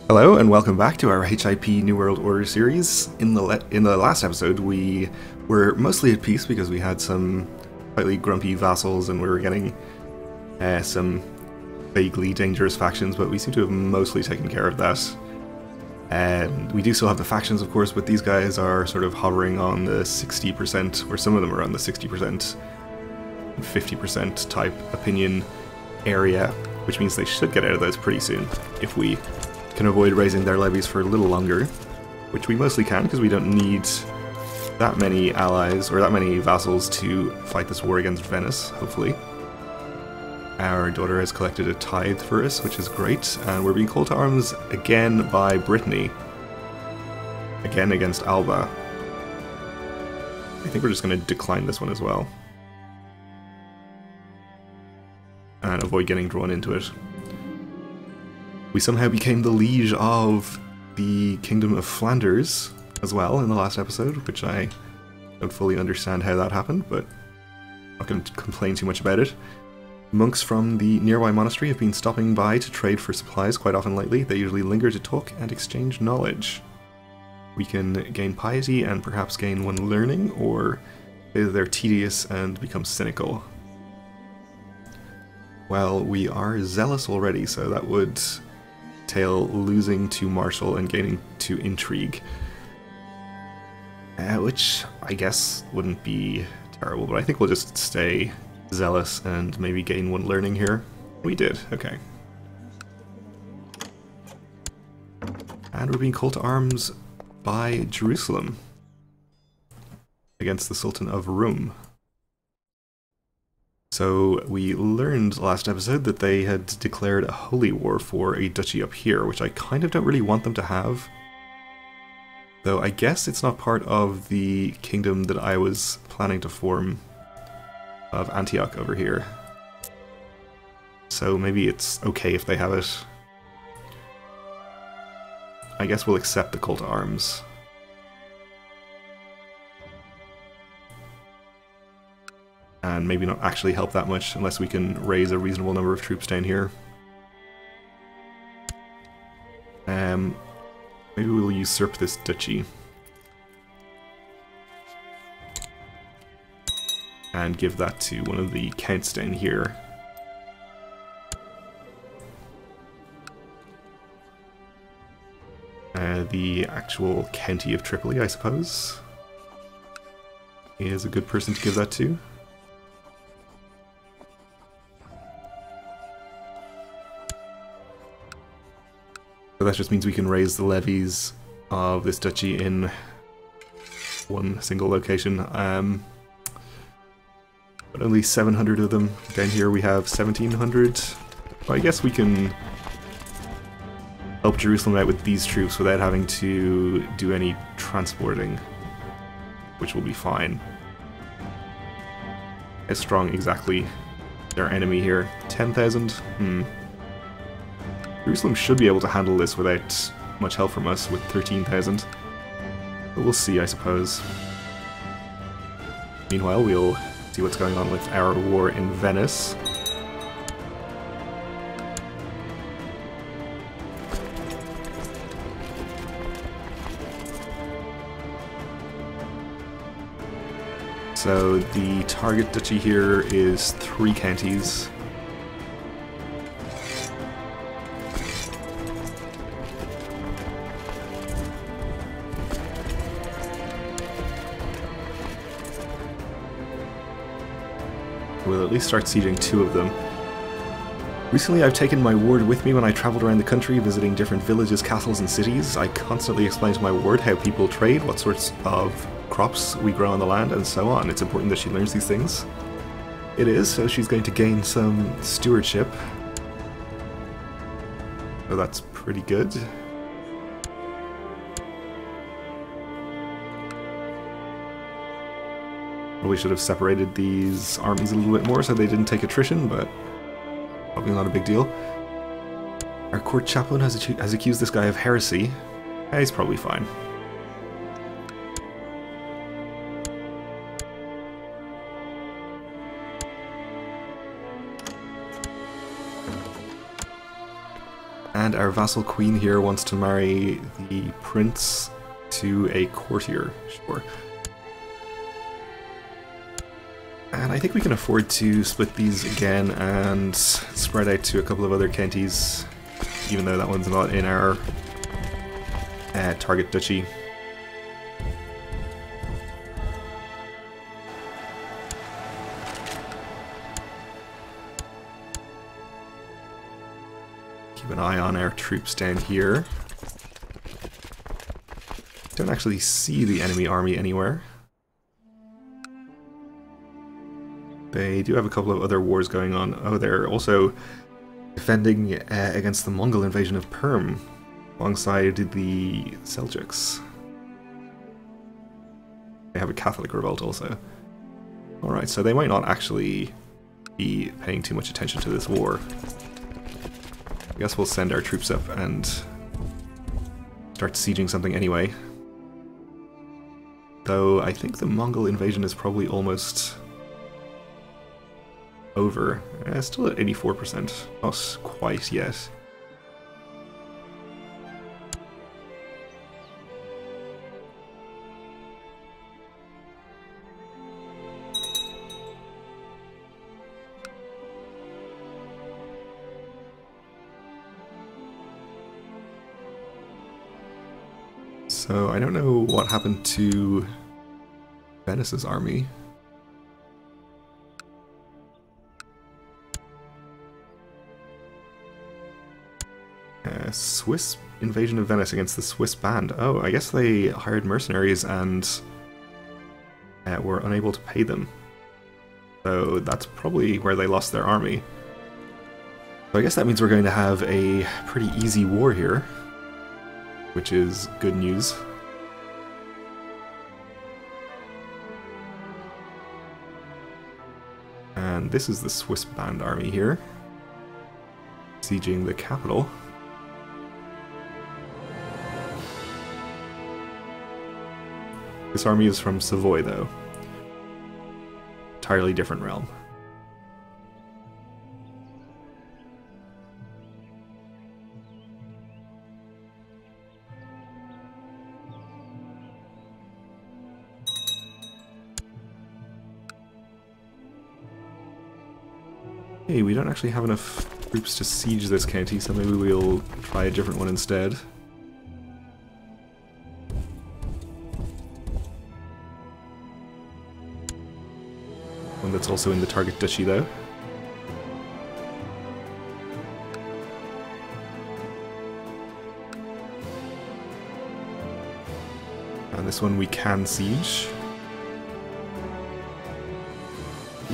Hello and welcome back to our HIP New World Order series. In the last episode, we were mostly at peace because we had some slightly grumpy vassals and we were getting some vaguely dangerous factions, but we seem to have mostly taken care of that. And we do still have the factions, of course, but these guys are sort of hovering on the 60%, or some of them are on the 60%, 50% type opinion area, which means they should get out of those pretty soon if we can avoid raising their levies for a little longer, which we mostly can because we don't need that many allies or that many vassals to fight this war against Venice, hopefully. Our daughter has collected a tithe for us, which is great, and we're being called to arms again by Brittany. Again against Alba. I think we're just going to decline this one as well. And avoid getting drawn into it. We somehow became the liege of the Kingdom of Flanders as well in the last episode, which I don't fully understand how that happened, but I'm not going to complain too much about it. Monks from the nearby monastery have been stopping by to trade for supplies quite often lately. They usually linger to talk and exchange knowledge. We can gain piety and perhaps gain one learning, or either they're tedious and become cynical. Well, we are zealous already, so that would entail losing to martial and gaining to intrigue. Which I guess wouldn't be terrible, but I think we'll just stay zealous and maybe gain one learning here. We did, okay. And we're being called to arms by Jerusalem against the Sultan of Rum. So we learned last episode that they had declared a holy war for a duchy up here, which I kind of don't really want them to have. Though I guess it's not part of the kingdom that I was planning to form of Antioch over here. So maybe it's okay if they have it. I guess we'll accept the call to arms. And maybe not actually help that much unless we can raise a reasonable number of troops down here. Maybe we'll usurp this duchy. And give that to one of the counts down here. The actual county of Tripoli, I suppose, is a good person to give that to. So that just means we can raise the levies of this duchy in one single location. But only 700 of them. Down here we have 1700. Well, I guess we can help Jerusalem out with these troops without having to do any transporting, which will be fine. How strong exactly their enemy here? 10,000? Jerusalem should be able to handle this without much help from us with 13,000. But we'll see, I suppose. Meanwhile, we'll see what's going on with our war in Venice. So the target duchy here is 3 counties. We'll at least start sieging 2 of them. Recently I've taken my ward with me when I traveled around the country visiting different villages, castles and cities. I constantly explain to my ward how people trade, what sorts of crops we grow on the land, and so on. It's important that she learns these things. It is, so she's going to gain some stewardship. So that's pretty good. Probably should have separated these armies a little bit more so they didn't take attrition, but probably not a big deal. Our court chaplain has accused this guy of heresy. He's probably fine. And our vassal queen here wants to marry the prince to a courtier. Sure. And I think we can afford to split these again and spread out to a couple of other counties, even though that one's not in our target duchy. Keep an eye on our troops down here. Don't actually see the enemy army anywhere. They do have a couple of other wars going on. Oh, they're also defending against the Mongol invasion of Perm alongside the Seljuks. They have a Catholic revolt also. Alright, so they might not actually be paying too much attention to this war. I guess we'll send our troops up and start sieging something anyway. Though I think the Mongol invasion is probably almost over. Still at 84%. Not quite yet. So I don't know what happened to Venice's army. Swiss invasion of Venice against the Swiss band. Oh, I guess they hired mercenaries and were unable to pay them. So that's probably where they lost their army. So I guess that means we're going to have a pretty easy war here, which is good news. And this is the Swiss band army here, sieging the capital. This army is from Savoy, though. Entirely different realm. Hey, we don't actually have enough troops to siege this county, so maybe we'll try a different one instead. One that's also in the target duchy, though. And this one we can siege.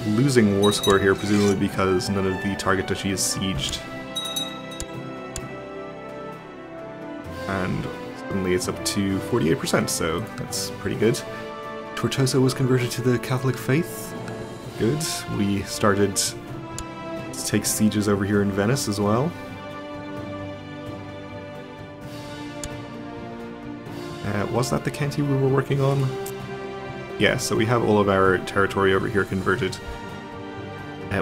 Losing war score here, presumably because none of the target duchy is sieged. And suddenly it's up to 48%, so that's pretty good. Tortosa was converted to the Catholic faith. Good. We started to take sieges over here in Venice as well. Was that the county we were working on? Yeah, so we have all of our territory over here converted.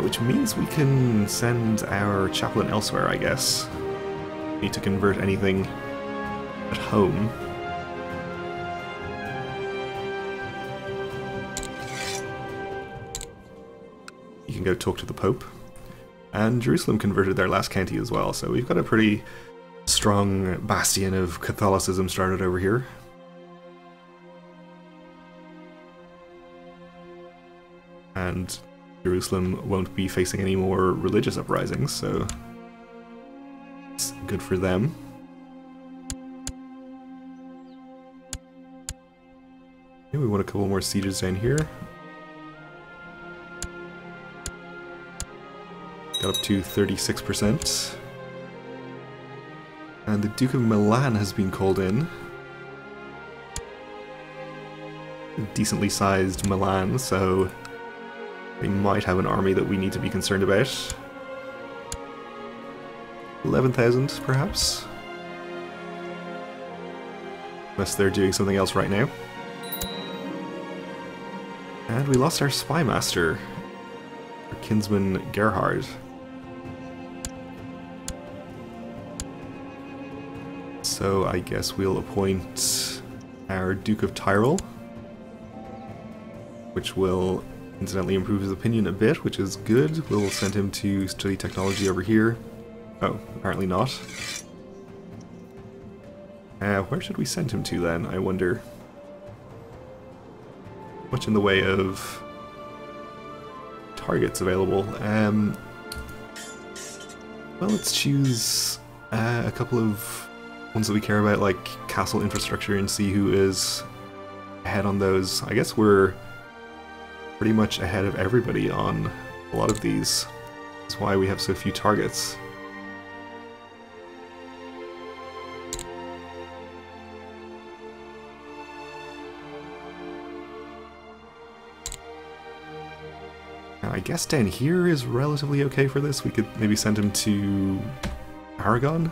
Which means we can send our chaplain elsewhere, I guess. Need to convert anything at home. You can go talk to the Pope. And Jerusalem converted their last county as well, so we've got a pretty strong bastion of Catholicism started over here. And Jerusalem won't be facing any more religious uprisings, so it's good for them. Okay, we want a couple more sieges down here. Got up to 36%. And the Duke of Milan has been called in. A decently sized Milan, so they might have an army that we need to be concerned about. 11,000, perhaps? Unless they're doing something else right now. And we lost our spy master, our kinsman Gerhard. So I guess we'll appoint our Duke of Tyrol, which will incidentally improve his opinion a bit, which is good. We'll send him to study technology over here. Oh, apparently not. Where should we send him to then, I wonder? Much in the way of targets available. Well, let's choose a couple of ones that we care about, like castle infrastructure, and see who is ahead on those. I guess we're pretty much ahead of everybody on a lot of these. That's why we have so few targets. I guess down here is relatively okay for this. We could maybe send him to Aragon.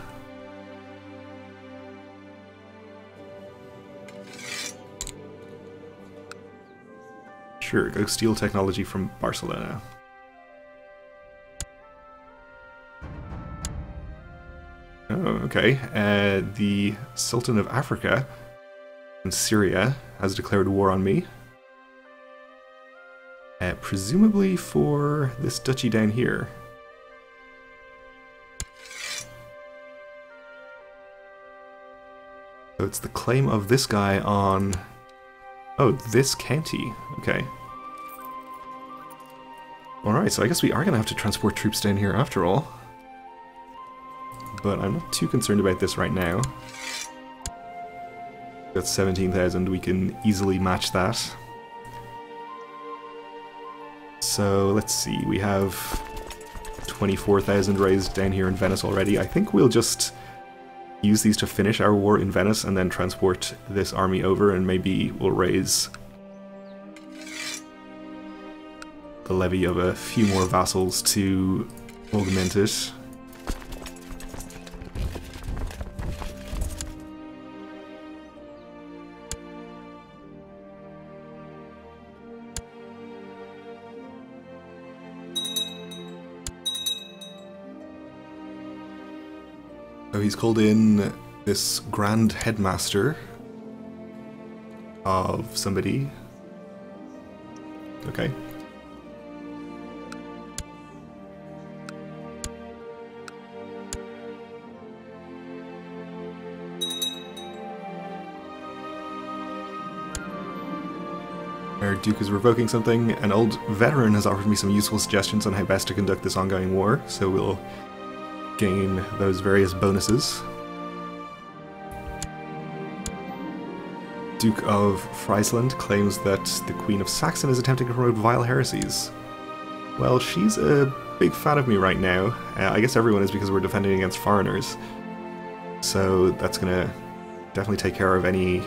Sure, go steal technology from Barcelona. Oh, okay. The Sultan of Africa in Syria has declared war on me. Presumably for this duchy down here. So it's the claim of this guy on... Oh, this county. Okay. Alright, so I guess we are going to have to transport troops down here after all. But I'm not too concerned about this right now. Got 17,000, we can easily match that. So let's see, we have 24,000 raised down here in Venice already. I think we'll just use these to finish our war in Venice and then transport this army over, and maybe we'll raise the levy of a few more vassals to augment it. So he's called in this Grand Headmaster of somebody. Okay. Our Duke is revoking something. An old veteran has offered me some useful suggestions on how best to conduct this ongoing war, so we'll gain those various bonuses. Duke of Friesland claims that the Queen of Saxon is attempting to promote vile heresies. Well, she's a big fan of me right now. I guess everyone is, because we're defending against foreigners. So that's gonna definitely take care of any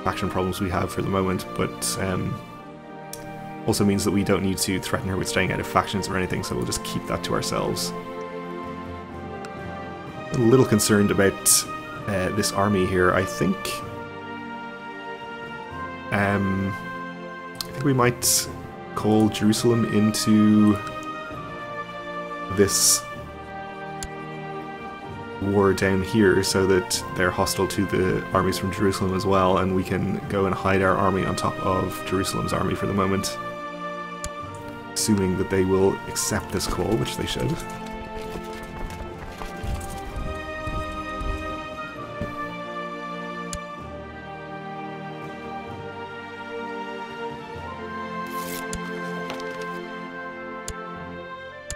faction problems we have for the moment, but also means that we don't need to threaten her with staying out of factions or anything, so we'll just keep that to ourselves. A little concerned about this army here. I think we might call Jerusalem into this war down here so that they're hostile to the armies from Jerusalem as well, and we can go and hide our army on top of Jerusalem's army for the moment, assuming that they will accept this call, which they should.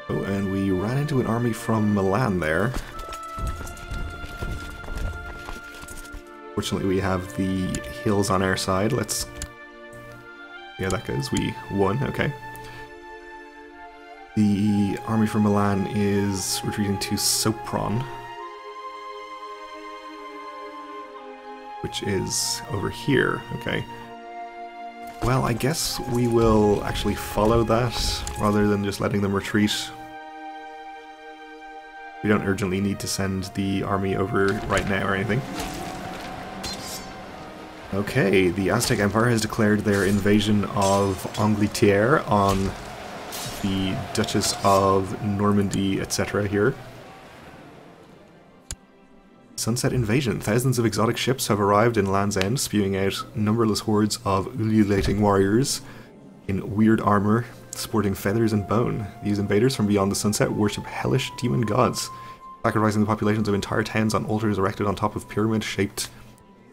Oh, and we ran into an army from Milan there. Fortunately, we have the hills on our side. Let's... Yeah, that goes. We won. Okay. The army from Milan is retreating to Sopron, which is over here. Okay. Well, I guess we will actually follow that rather than just letting them retreat. We don't urgently need to send the army over right now or anything. Okay, the Aztec Empire has declared their invasion of Angleterre on the Duchess of Normandy, etc. here. Sunset Invasion. Thousands of exotic ships have arrived in Land's End, spewing out numberless hordes of ululating warriors in weird armor, sporting feathers and bone. These invaders from beyond the sunset worship hellish demon gods, sacrificing the populations of entire towns on altars erected on top of pyramid-shaped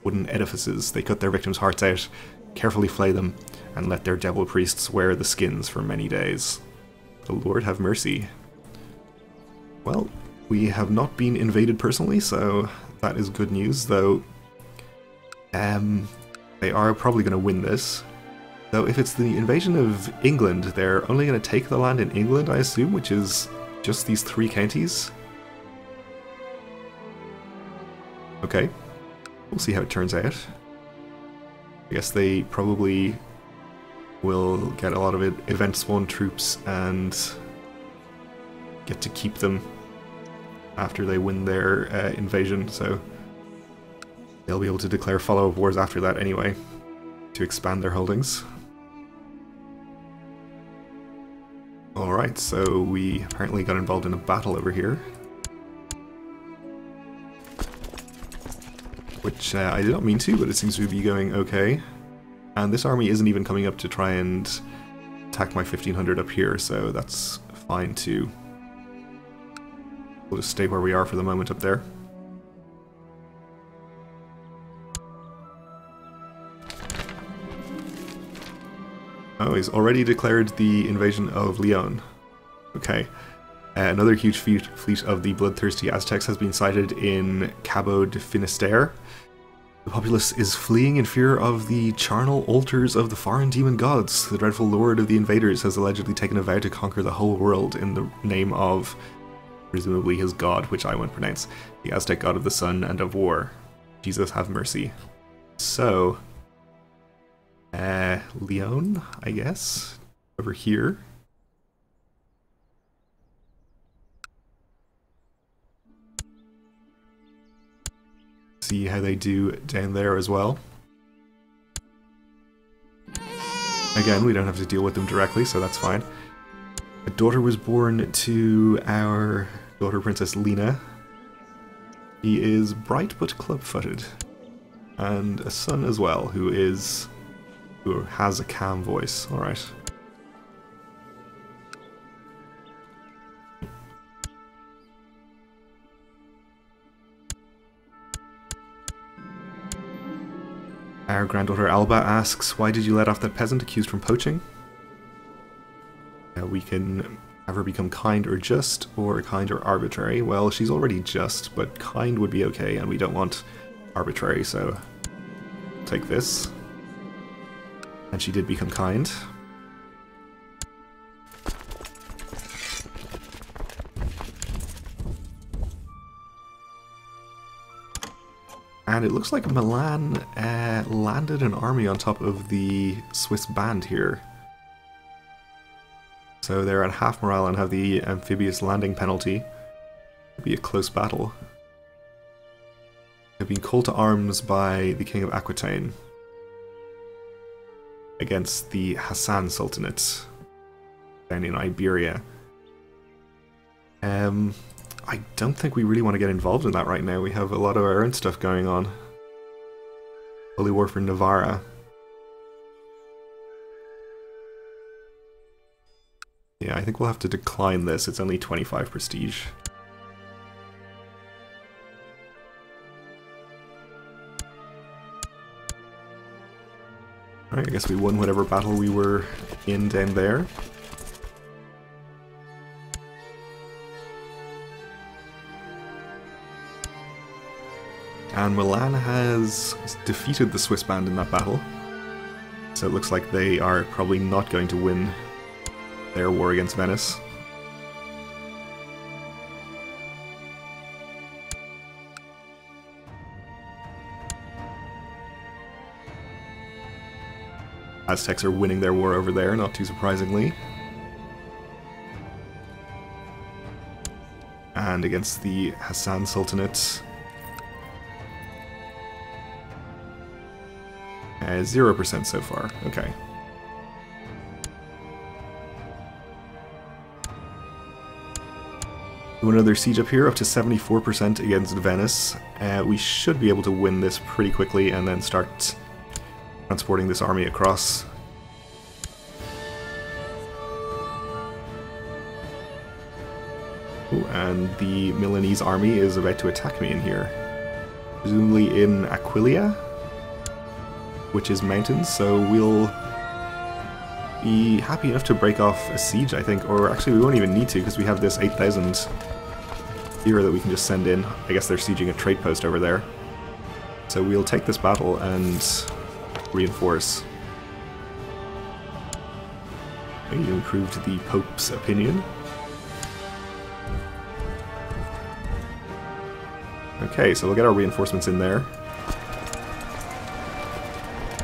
wooden edifices. They cut their victims' hearts out, carefully flay them, and let their devil priests wear the skins for many days. The Lord have mercy. Well, we have not been invaded personally, so that is good news, though they are probably going to win this. Though if it's the invasion of England, they're only going to take the land in England, I assume, which is just these 3 counties. Okay, we'll see how it turns out. I guess they probably will get a lot of event spawn troops and get to keep them after they win their invasion, so they'll be able to declare follow-up wars after that anyway, to expand their holdings. Alright, so we apparently got involved in a battle over here, which I did not mean to, but it seems to be going okay. And this army isn't even coming up to try and attack my 1500 up here, so that's fine too. We'll just stay where we are for the moment up there. Oh, he's already declared the invasion of Leon. Okay. Another huge fleet of the bloodthirsty Aztecs has been sighted in Cabo de Finisterre. The populace is fleeing in fear of the charnel altars of the foreign demon gods. The dreadful lord of the invaders has allegedly taken a vow to conquer the whole world in the name of, presumably his god, which I won't pronounce, the Aztec god of the sun and of war. Jesus have mercy. So, Leon, I guess, over here. See how they do down there as well. Again, we don't have to deal with them directly, so that's fine. A daughter was born to our daughter Princess Lena. He is bright but club-footed. And a son as well, who has a calm voice. Alright. Our granddaughter Alba asks, why did you let off that peasant accused from poaching? We can have her become kind or just, or kind or arbitrary. Well, she's already just, but kind would be okay, and we don't want arbitrary, so take this. And she did become kind. And it looks like Milan landed an army on top of the Swiss band here. So they're at half morale and have the amphibious landing penalty. It'll be a close battle. They've been called to arms by the King of Aquitaine against the Hassan Sultanate down in Iberia. I don't think we really want to get involved in that right now. We have a lot of our own stuff going on. Holy War for Navarra. Yeah, I think we'll have to decline this. It's only 25 prestige. Alright, I guess we won whatever battle we were in down there. And Milan has defeated the Swiss band in that battle. So it looks like they are probably not going to win their war against Venice. Aztecs are winning their war over there, not too surprisingly. And against the Hassan Sultanate, 0% so far. Okay. Do another siege up here, up to 74% against Venice. We should be able to win this pretty quickly and then start transporting this army across. Ooh, and the Milanese army is about to attack me in here. Presumably in Aquileia, which is mountains, so we'll be happy enough to break off a siege, I think. Or actually, we won't even need to, because we have this 8,000 here that we can just send in. I guess they're sieging a trade post over there. So we'll take this battle and reinforce. You improved the Pope's opinion. Okay, so we'll get our reinforcements in there.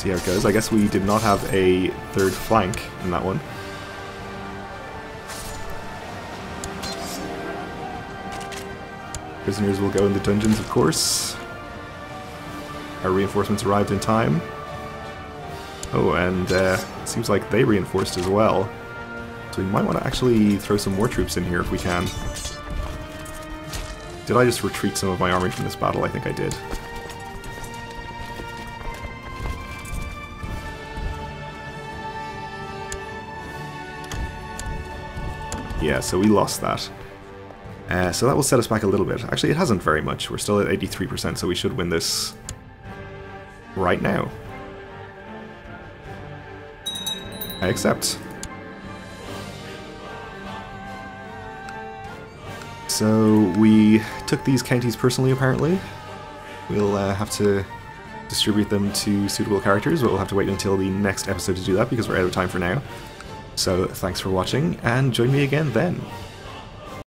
See how it goes. I guess we did not have a third flank in that one. Prisoners will go in the dungeons, of course. Our reinforcements arrived in time. Oh, and it seems like they reinforced as well. So we might want to actually throw some more troops in here if we can. Did I just retreat some of my army from this battle? I think I did. Yeah, so we lost that. So that will set us back a little bit. Actually, it hasn't very much. We're still at 83%, so we should win this right now. I accept. So we took these counties personally, apparently. We'll have to distribute them to suitable characters, but we'll have to wait until the next episode to do that because we're out of time for now. So thanks for watching, and join me again then.